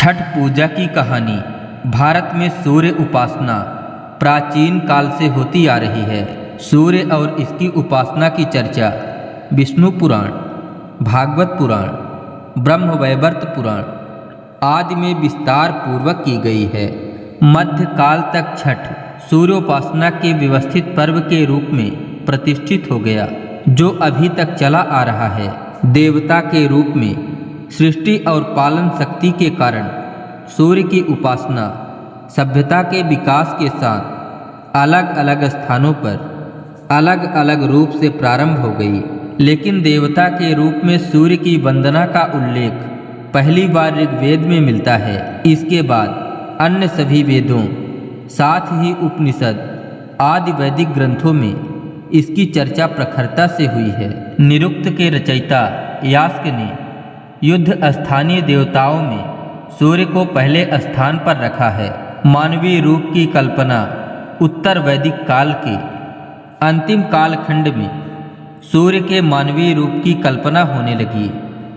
छठ पूजा की कहानी। भारत में सूर्य उपासना प्राचीन काल से होती आ रही है। सूर्य और इसकी उपासना की चर्चा विष्णु पुराण, भागवत पुराण, ब्रह्मवैवर्त पुराण आदि में विस्तार पूर्वक की गई है। मध्यकाल तक छठ सूर्योपासना के व्यवस्थित पर्व के रूप में प्रतिष्ठित हो गया, जो अभी तक चला आ रहा है। देवता के रूप में सृष्टि और पालन शक्ति के कारण सूर्य की उपासना सभ्यता के विकास के साथ अलग अलग स्थानों पर अलग अलग रूप से प्रारंभ हो गई। लेकिन देवता के रूप में सूर्य की वंदना का उल्लेख पहली बार ऋग्वेद में मिलता है। इसके बाद अन्य सभी वेदों, साथ ही उपनिषद आदि वैदिक ग्रंथों में इसकी चर्चा प्रखरता से हुई है। निरुक्त के रचयिता यास्क ने युद्ध स्थानीय देवताओं में सूर्य को पहले स्थान पर रखा है। मानवीय रूप की कल्पना उत्तर वैदिक काल के अंतिम कालखंड में सूर्य के मानवीय रूप की कल्पना होने लगी।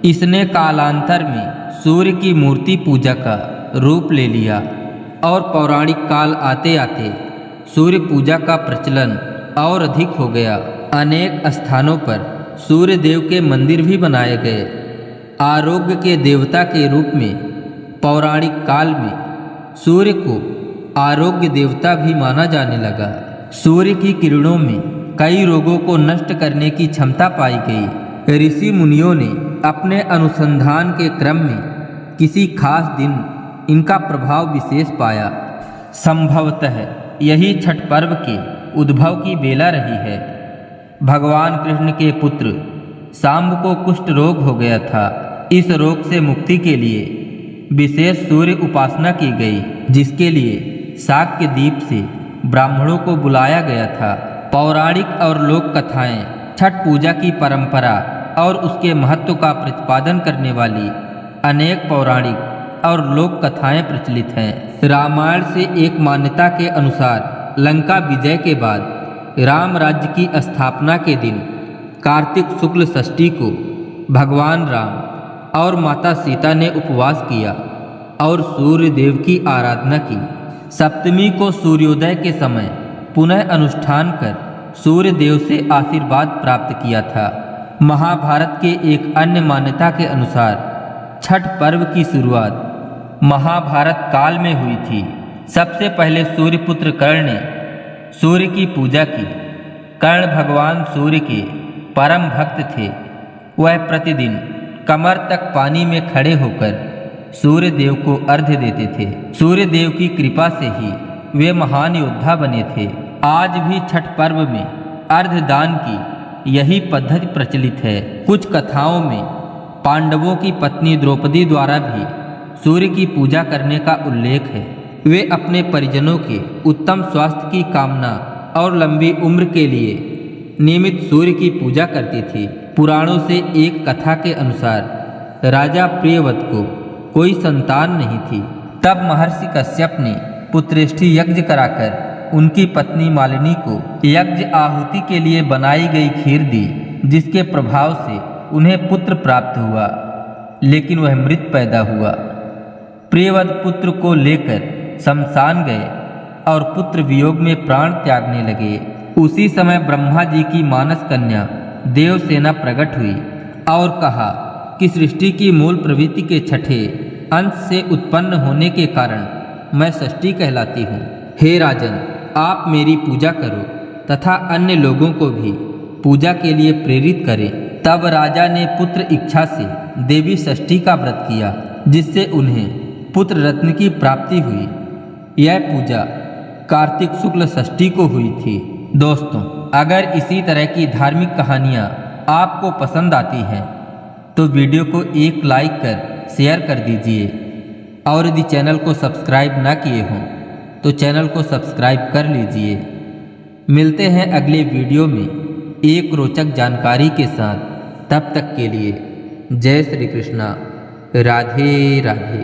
इसने कालांतर में सूर्य की मूर्ति पूजा का रूप ले लिया और पौराणिक काल आते आते सूर्य पूजा का प्रचलन और अधिक हो गया। अनेक स्थानों पर सूर्य देव के मंदिर भी बनाए गए। आरोग्य के देवता के रूप में पौराणिक काल में सूर्य को आरोग्य देवता भी माना जाने लगा। सूर्य की किरणों में कई रोगों को नष्ट करने की क्षमता पाई गई। ऋषि मुनियों ने अपने अनुसंधान के क्रम में किसी खास दिन इनका प्रभाव विशेष पाया। संभवतः यही छठ पर्व के उद्भव की बेला रही है। भगवान कृष्ण के पुत्र सांब को कुष्ठ रोग हो गया था। इस रोग से मुक्ति के लिए विशेष सूर्य उपासना की गई, जिसके लिए शाक्य द्वीप से ब्राह्मणों को बुलाया गया था। पौराणिक और लोक कथाएं छठ पूजा की परंपरा और उसके महत्व का प्रतिपादन करने वाली अनेक पौराणिक और लोक कथाएं प्रचलित हैं। रामायण से एक मान्यता के अनुसार लंका विजय के बाद राम राज्य की स्थापना के दिन कार्तिक शुक्ल षष्ठी को भगवान राम और माता सीता ने उपवास किया और सूर्य देव की आराधना की। सप्तमी को सूर्योदय के समय पुनः अनुष्ठान कर सूर्य देव से आशीर्वाद प्राप्त किया था। महाभारत के एक अन्य मान्यता के अनुसार छठ पर्व की शुरुआत महाभारत काल में हुई थी। सबसे पहले सूर्यपुत्र कर्ण ने सूर्य की पूजा की। कर्ण भगवान सूर्य के परम भक्त थे। वह प्रतिदिन कमर तक पानी में खड़े होकर सूर्य देव को अर्घ्य देते थे। सूर्य देव की कृपा से ही वे महान योद्धा बने थे। आज भी छठ पर्व में अर्घ्य दान की यही पद्धति प्रचलित है। कुछ कथाओं में पांडवों की पत्नी द्रौपदी द्वारा भी सूर्य की पूजा करने का उल्लेख है। वे अपने परिजनों के उत्तम स्वास्थ्य की कामना और लंबी उम्र के लिए नियमित सूर्य की पूजा करती थी। पुराणों से एक कथा के अनुसार राजा प्रियव्रत को कोई संतान नहीं थी। तब महर्षि कश्यप ने पुत्रेष्ठि यज्ञ कराकर उनकी पत्नी मालिनी को यज्ञ आहुति के लिए बनाई गई खीर दी, जिसके प्रभाव से उन्हें पुत्र प्राप्त हुआ, लेकिन वह मृत पैदा हुआ। प्रियव्रत पुत्र को लेकर शमशान गए और पुत्र वियोग में प्राण त्यागने लगे। उसी समय ब्रह्मा जी की मानस कन्या देवसेना प्रकट हुई और कहा कि सृष्टि की मूल प्रवृत्ति के छठे अंश से उत्पन्न होने के कारण मैं षष्ठी कहलाती हूँ। हे राजन, आप मेरी पूजा करो तथा अन्य लोगों को भी पूजा के लिए प्रेरित करें। तब राजा ने पुत्र इच्छा से देवी षष्ठी का व्रत किया, जिससे उन्हें पुत्र रत्न की प्राप्ति हुई। यह पूजा कार्तिक शुक्ल षष्ठी को हुई थी। दोस्तों, अगर इसी तरह की धार्मिक कहानियाँ आपको पसंद आती हैं तो वीडियो को एक लाइक कर शेयर कर दीजिए, और यदि चैनल को सब्सक्राइब ना किए हों तो चैनल को सब्सक्राइब कर लीजिए। मिलते हैं अगले वीडियो में एक रोचक जानकारी के साथ। तब तक के लिए जय श्री कृष्णा, राधे राधे।